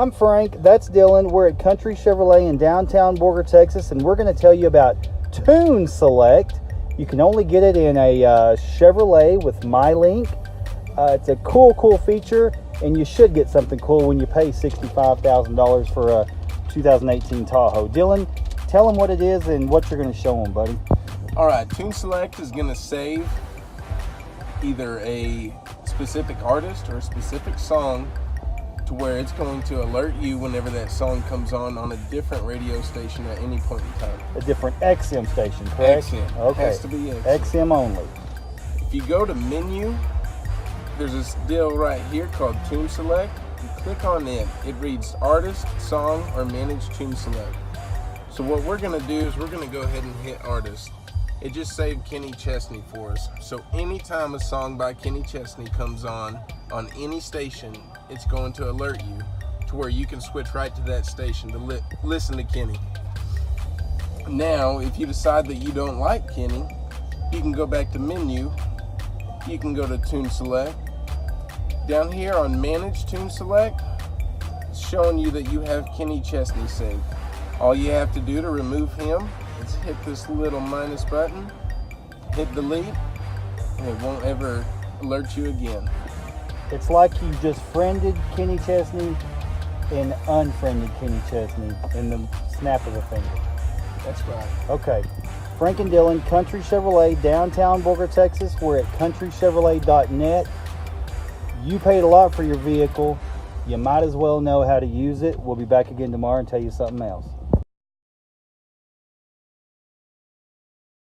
I'm Frank, that's Dylan. We're at Country Chevrolet in downtown Borger, Texas, and we're going to tell you about Tune Select. You can only get it in a Chevrolet with MyLink. It's a cool feature, and you should get something cool when you pay $65,000 for a 2018 Tahoe. Dylan, tell them what it is and what you're going to show them, buddy. All right, Tune Select is going to save either a specific artist or a specific song to where it's going to alert you whenever that song comes on a different radio station at any point in time. A different XM station, correct? XM. Okay. Has to be XM. XM only. If you go to menu, there's this deal right here called Tune Select. You click on it. It reads artist, song, or manage Tune Select. So what we're going to do is we're going to go ahead and hit artist. It just saved Kenny Chesney for us. So anytime a song by Kenny Chesney comes on any station, it's going to alert you to where you can switch right to that station to listen to Kenny. Now, if you decide that you don't like Kenny, you can go back to menu. You can go to Tune Select. Down here on Manage Tune Select, it's showing you that you have Kenny Chesney saved. All you have to do to remove him is hit this little minus button, hit delete, and it won't ever alert you again. It's like you just friended Kenny Chesney and unfriended Kenny Chesney in the snap of a finger. That's right. Okay. Frank and Dylan, Country Chevrolet, downtown Borger, Texas. We're at countrychevrolet.net. You paid a lot for your vehicle. You might as well know how to use it. We'll be back again tomorrow and tell you something else.